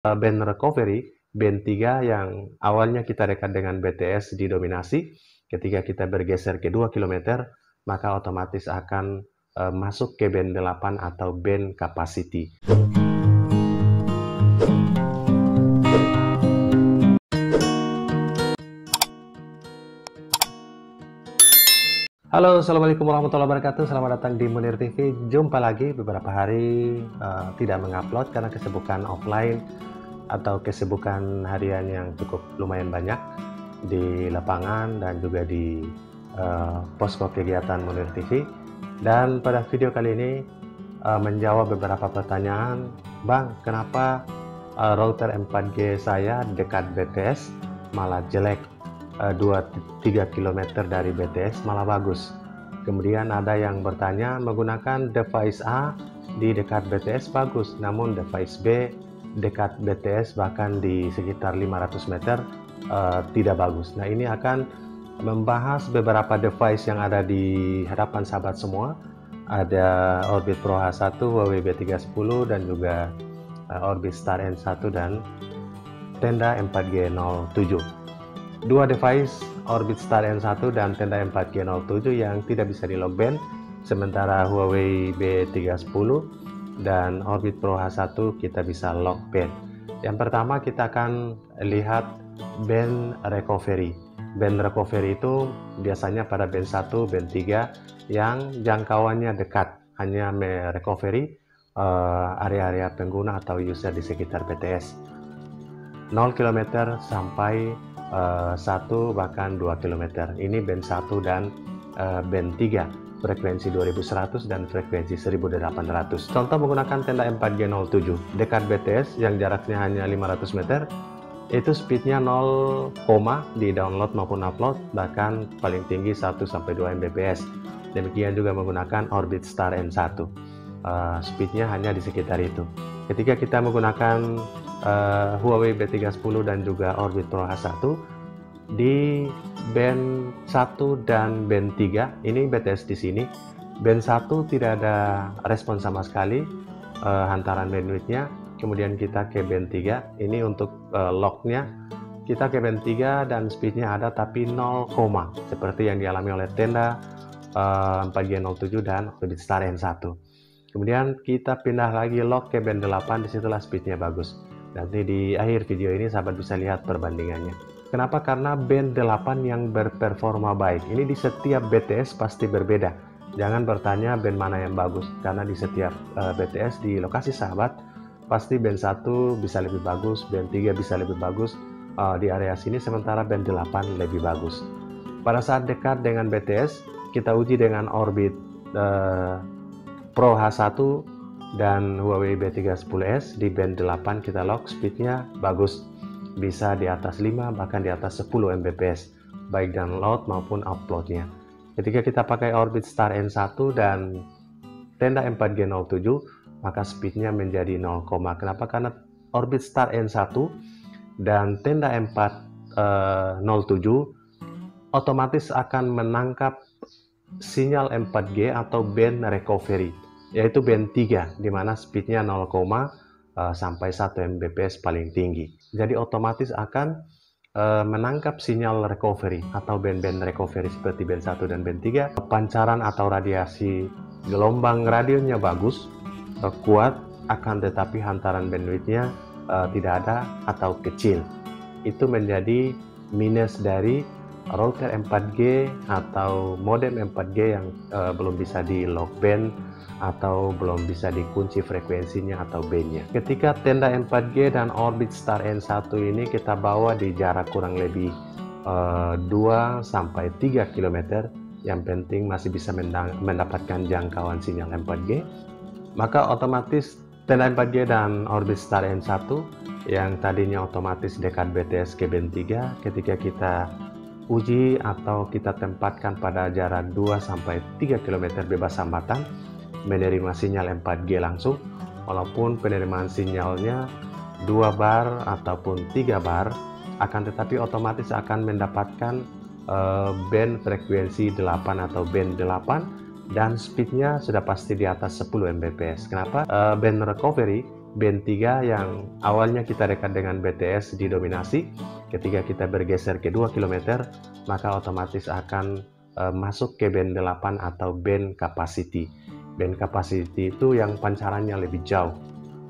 Band recovery, band 3 yang awalnya kita dekat dengan BTS didominasi, ketika kita bergeser ke 2 km, maka otomatis akan masuk ke band 8 atau band capacity. Halo, Assalamualaikum warahmatullahi wabarakatuh. Selamat datang di Munir TV. Jumpa lagi, beberapa hari tidak mengupload karena kesibukan offline atau kesibukan harian yang cukup lumayan banyak di lapangan dan juga di posko kegiatan Munir TV. Dan pada video kali ini menjawab beberapa pertanyaan. Bang, kenapa router 4G saya dekat BTS malah jelek? 2-3 km dari BTS malah bagus. Kemudian ada yang bertanya, menggunakan device A di dekat BTS bagus, namun device B dekat BTS bahkan di sekitar 500 meter tidak bagus. Nah, ini akan membahas beberapa device yang ada di hadapan sahabat semua. Ada Orbit Pro H1, Huawei B310 dan juga Orbit Star N1 dan Tenda 4G07. Dua device Orbit Star N1 dan Tenda 4G07 yang tidak bisa di lock band, sementara Huawei B310 dan Orbit Pro H1 kita bisa lock band. Yang pertama kita akan lihat band recovery. Band recovery itu biasanya pada band 1, band 3 yang jangkauannya dekat, hanya merecovery area-area pengguna atau user di sekitar BTS 0 km sampai 1 bahkan 2 km. Ini band 1 dan band 3, frekuensi 2100 dan frekuensi 1800. Contoh menggunakan Tenda 4G07 dekat BTS yang jaraknya hanya 500 meter, itu speednya 0, di download maupun upload, bahkan paling tinggi 1-2 Mbps. Demikian juga menggunakan Orbit Star N1, speednya hanya di sekitar itu. Ketika kita menggunakan Huawei B310 dan juga Orbit Pro H1 di band 1 dan band 3, ini BTS di sini. Band 1 tidak ada respon sama sekali hantaran bandwidthnya. Kemudian kita ke band 3, ini untuk locknya. Kita ke band 3 dan speednya ada tapi 0, seperti yang dialami oleh Tenda 4G07 dan Orbit Star N1. Kemudian kita pindah lagi lock ke band 8, disitulah speednya bagus. Nanti di akhir video ini sahabat bisa lihat perbandingannya. Kenapa? Karena band 8 yang berperforma baik. Ini di setiap BTS pasti berbeda. Jangan bertanya band mana yang bagus, karena di setiap BTS di lokasi sahabat pasti band 1 bisa lebih bagus, band 3 bisa lebih bagus di area sini, sementara band 8 lebih bagus. Pada saat dekat dengan BTS, kita uji dengan Orbit Pro H1 dan Huawei B310s di band 8 kita lock, speednya bagus, bisa di atas 5 bahkan di atas 10 Mbps baik download maupun uploadnya. Ketika kita pakai Orbit Star N1 dan Tenda 4G07, maka speednya menjadi 0, kenapa? Karena Orbit Star N1 dan Tenda 4G07 otomatis akan menangkap sinyal 4G atau band recovery, yaitu band 3, di mana speednya 0, sampai 1 Mbps paling tinggi. Jadi otomatis akan menangkap sinyal recovery atau band-band recovery seperti band 1 dan band 3. Pancaran atau radiasi gelombang radionya bagus, kuat, akan tetapi hantaran bandwidthnya tidak ada atau kecil. Itu menjadi minus dari router 4G atau modem 4G yang belum bisa di lock band atau belum bisa dikunci frekuensinya atau bandnya. Ketika Tenda 4G dan Orbit Star N1 ini kita bawa di jarak kurang lebih 2-3 km, yang penting masih bisa mendapatkan jangkauan sinyal 4G, maka otomatis Tenda 4G dan Orbit Star N1 yang tadinya otomatis dekat BTS ke band 3, ketika kita uji atau kita tempatkan pada jarak 2-3 km bebas hambatan, menerima sinyal 4G langsung, walaupun penerimaan sinyalnya 2 bar ataupun 3 bar, akan tetapi otomatis akan mendapatkan band frekuensi 8 atau band 8 dan speednya sudah pasti di atas 10 Mbps. Kenapa? Band recovery band 3 yang awalnya kita dekat dengan BTS didominasi, ketika kita bergeser ke 2 km, maka otomatis akan masuk ke band 8 atau band capacity. Band capacity itu yang pancarannya lebih jauh,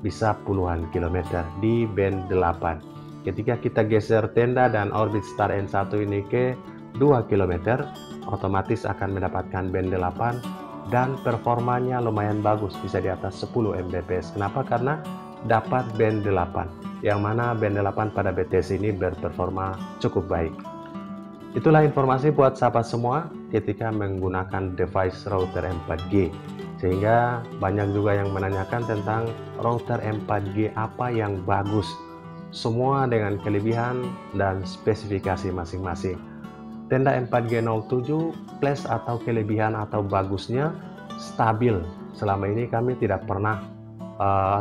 bisa puluhan kilometer di band 8. Ketika kita geser tenda dan Orbit Star N1 ini ke 2 km, otomatis akan mendapatkan band 8 dan performanya lumayan bagus, bisa di atas 10 Mbps. Kenapa? Karena dapat band 8, yang mana band 8 pada BTS ini berperforma cukup baik. Itulah informasi buat sahabat semua ketika menggunakan device router 4G. Sehingga banyak juga yang menanyakan tentang router 4G apa yang bagus. Semua dengan kelebihan dan spesifikasi masing-masing. Tenda 4G 07 plus atau kelebihan atau bagusnya stabil. Selama ini kami tidak pernah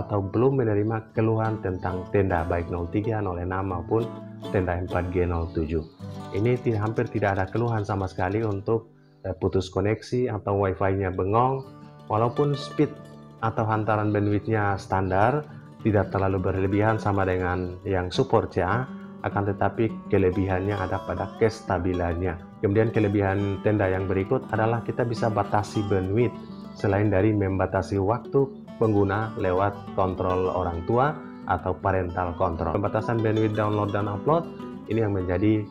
atau belum menerima keluhan tentang tenda baik 03, 06 maupun tenda 4G 07. Ini hampir tidak ada keluhan sama sekali untuk putus koneksi atau wifi-nya bengong, walaupun speed atau hantaran bandwidth-nya standar, tidak terlalu berlebihan sama dengan yang support CA, akan tetapi kelebihannya ada pada kestabilannya. Kemudian kelebihan tenda yang berikut adalah kita bisa batasi bandwidth, selain dari membatasi waktu pengguna lewat kontrol orang tua atau parental control. Pembatasan bandwidth download dan upload ini yang menjadi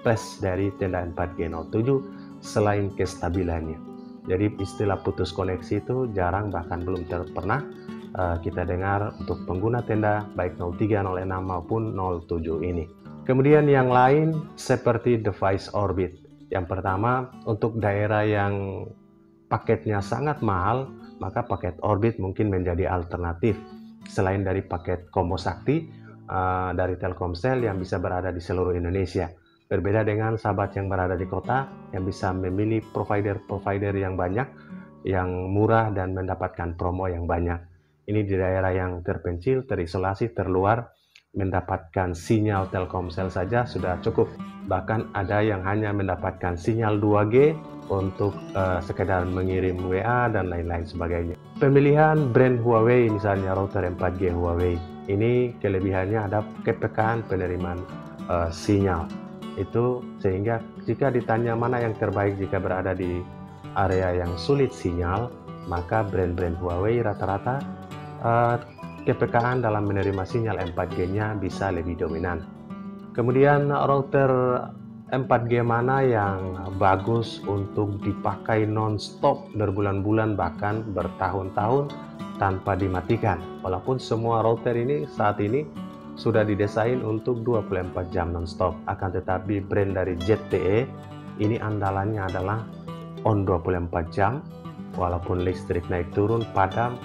plus dari tenda 4G 07 selain kestabilannya. Jadi istilah putus koneksi itu jarang, bahkan belum pernah kita dengar untuk pengguna tenda baik 03, 06 maupun 07 ini. Kemudian yang lain seperti device Orbit. Yang pertama, untuk daerah yang paketnya sangat mahal, maka paket Orbit mungkin menjadi alternatif. Selain dari paket Combo Sakti dari Telkomsel yang bisa berada di seluruh Indonesia. Berbeda dengan sahabat yang berada di kota yang bisa memilih provider yang banyak, yang murah dan mendapatkan promo yang banyak. Ini di daerah yang terpencil, terisolasi, terluar, mendapatkan sinyal Telkomsel saja sudah cukup. Bahkan ada yang hanya mendapatkan sinyal 2G untuk sekedar mengirim WA dan lain-lain sebagainya. Pemilihan brand Huawei, misalnya router 4G Huawei, ini kelebihannya ada kepekaan penerimaan sinyal. Itu sehingga jika ditanya mana yang terbaik jika berada di area yang sulit sinyal, maka brand-brand Huawei rata-rata kepekaan dalam menerima sinyal 4G-nya bisa lebih dominan. Kemudian router 4G mana yang bagus untuk dipakai non-stop berbulan-bulan bahkan bertahun-tahun tanpa dimatikan. Walaupun semua router ini saat ini sudah didesain untuk 24 jam non-stop, akan tetapi brand dari ZTE ini andalannya adalah on 24 jam, walaupun listrik naik turun padam,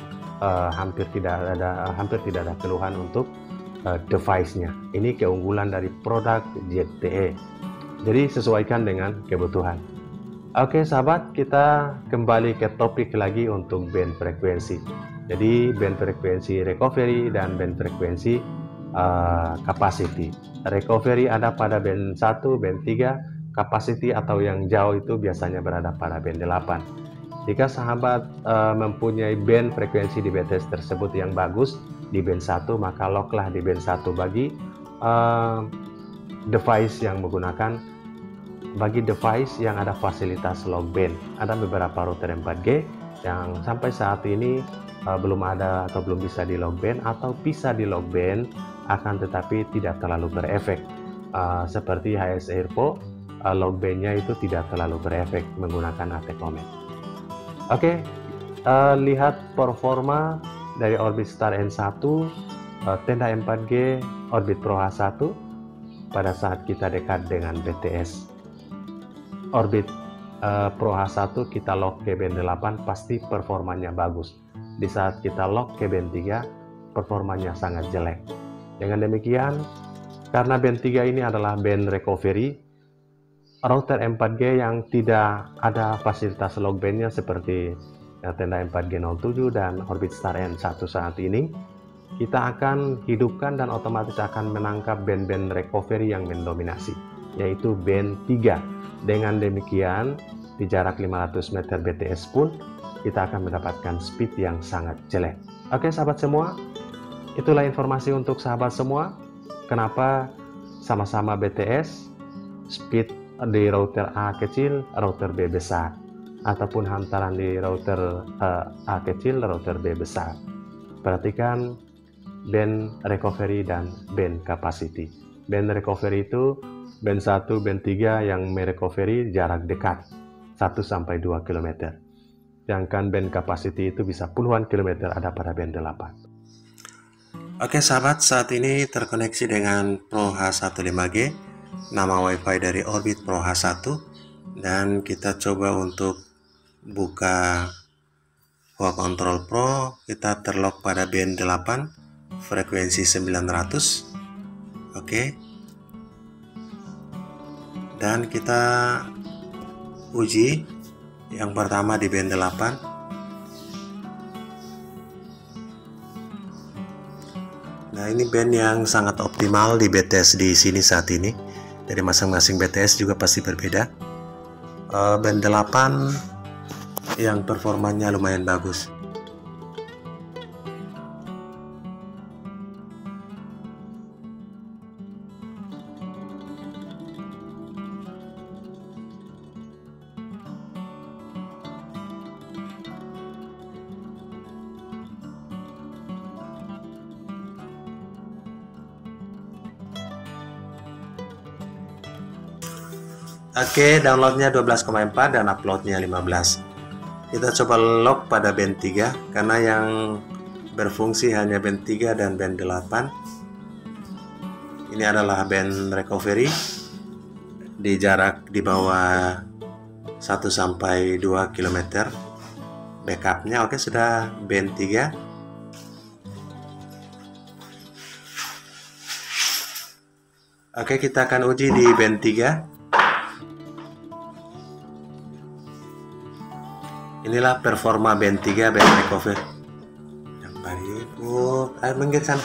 hampir tidak ada keluhan untuk device-nya. Ini keunggulan dari produk ZTE. Jadi sesuaikan dengan kebutuhan. Oke sahabat, kita kembali ke topik lagi untuk band frekuensi. Jadi band frekuensi recovery dan band frekuensi capacity. Recovery ada pada band 1, band 3, capacity atau yang jauh itu biasanya berada pada band 8. Jika sahabat mempunyai band frekuensi di BTS tersebut yang bagus di band 1, maka locklah di band 1 bagi device yang menggunakan, bagi device yang ada fasilitas lock band. Ada beberapa router 4G yang sampai saat ini belum ada atau belum bisa di lock band atau bisa di lock band akan tetapi tidak terlalu berefek. Seperti HS Airpo, lock bandnya itu tidak terlalu berefek menggunakan AT Comet. Oke, lihat performa dari Orbit Star N1, tenda 4G Orbit Pro H1 pada saat kita dekat dengan BTS. Orbit Pro H1 kita lock ke band 8 pasti performanya bagus. Di saat kita lock ke band 3 performanya sangat jelek. Dengan demikian, karena band 3 ini adalah band recovery, router 4G yang tidak ada fasilitas lock bandnya seperti tenda 4G 07 dan Orbit Star N1 saat ini, kita akan hidupkan dan otomatis akan menangkap band-band recovery yang mendominasi, yaitu band 3. Dengan demikian, di jarak 500 meter BTS pun kita akan mendapatkan speed yang sangat jelek. Oke sahabat semua, Itulah informasi untuk sahabat semua, kenapa sama-sama BTS, speed di router A kecil, router B besar, ataupun hantaran di router A kecil, router B besar. Perhatikan band recovery dan band capacity. Band recovery itu band 1, band 3 yang merecovery jarak dekat 1-2 km. Sedangkan band capacity itu bisa puluhan kilometer ada pada band 8. Oke sahabat, saat ini terkoneksi dengan Pro H15G, nama WiFi dari Orbit Pro H1, dan kita coba untuk buka Voa Control Pro. Kita terlock pada band 8, frekuensi 900. Oke. Dan kita uji yang pertama di band 8. Nah, ini band yang sangat optimal di BTS di sini saat ini. Dari masing-masing BTS juga pasti berbeda. Band 8 yang performanya lumayan bagus. Oke, downloadnya 12,4 dan uploadnya 15. Kita coba lock pada band 3 karena yang berfungsi hanya band 3 dan band 8. Ini adalah band recovery di jarak di bawah 1-2 km. Backupnya oke, sudah band 3. Oke, kita akan uji di band 3. Inilah performa band 3 band recovery. Yang baik, ayo minggir sana.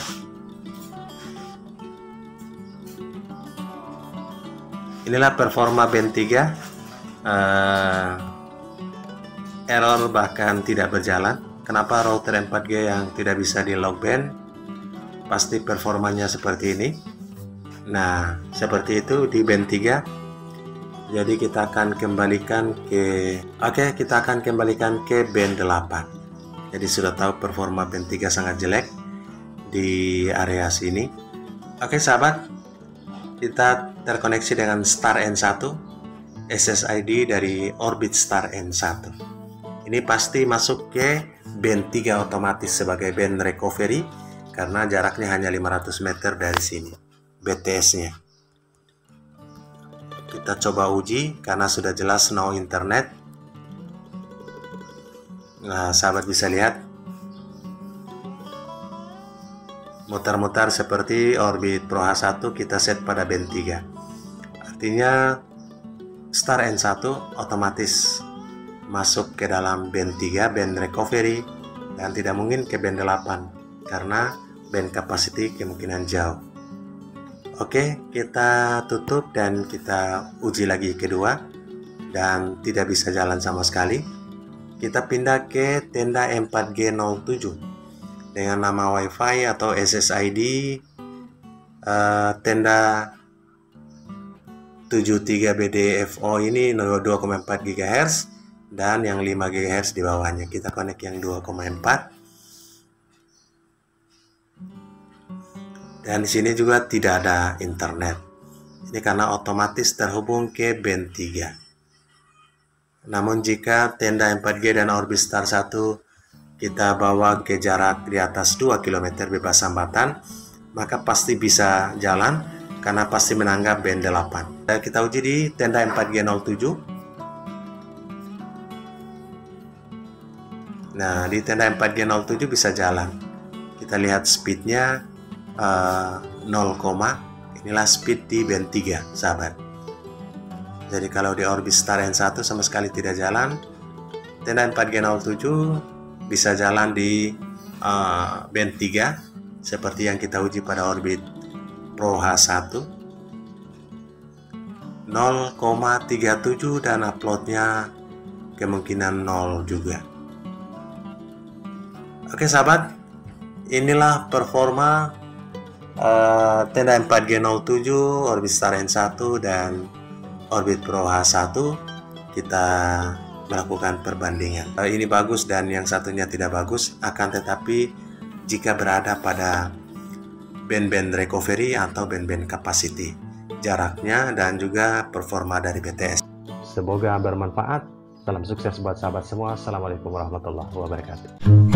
Inilah performa band 3. Error bahkan tidak berjalan. Kenapa router 4G yang tidak bisa di lock band? Pasti performanya seperti ini. Nah, seperti itu di band 3. Jadi kita akan kembalikan ke kita akan kembalikan ke band 8. Jadi sudah tahu performa band 3 sangat jelek di area sini. Oke sahabat, kita terkoneksi dengan Star N1, SSID dari Orbit Star N1. Ini pasti masuk ke band 3 otomatis sebagai band recovery karena jaraknya hanya 500 meter dari sini BTS-nya. Kita coba uji karena sudah jelas no internet. Nah, sahabat bisa lihat mutar-mutar seperti Orbit Pro H1 kita set pada band 3. Artinya Star N1 otomatis masuk ke dalam band 3, band recovery, dan tidak mungkin ke band 8 karena band capacity kemungkinan jauh. Oke, kita tutup dan kita uji lagi kedua dan tidak bisa jalan sama sekali. Kita pindah ke tenda 4G07 dengan nama WiFi atau SSID tenda 73BDFO ini 2,4 GHz dan yang 5 GHz di bawahnya. Kita connect yang 2,4. Dan di sini juga tidak ada internet. Ini karena otomatis terhubung ke band 3. Namun jika tenda 4G dan Orbit Star 1 kita bawa ke jarak di atas 2 km bebas hambatan, maka pasti bisa jalan karena pasti menanggap band 8. Dan kita uji di tenda 4G07. Nah, di tenda 4G07 bisa jalan. Kita lihat speednya 0, inilah speed di band 3 sahabat. Jadi kalau di Orbit Star N1 sama sekali tidak jalan, tenda 4G07 bisa jalan di band 3 seperti yang kita uji pada Orbit Pro H1 0,37 dan uploadnya kemungkinan 0 juga. Oke sahabat, inilah performa tenda 4G07, Orbit Star N1 dan Orbit Pro H1. Kita melakukan perbandingan. Ini bagus dan yang satunya tidak bagus, akan tetapi jika berada pada band-band recovery atau band-band capacity, jaraknya dan juga performa dari BTS. Semoga bermanfaat. Salam sukses buat sahabat semua. Assalamualaikum warahmatullahi wabarakatuh.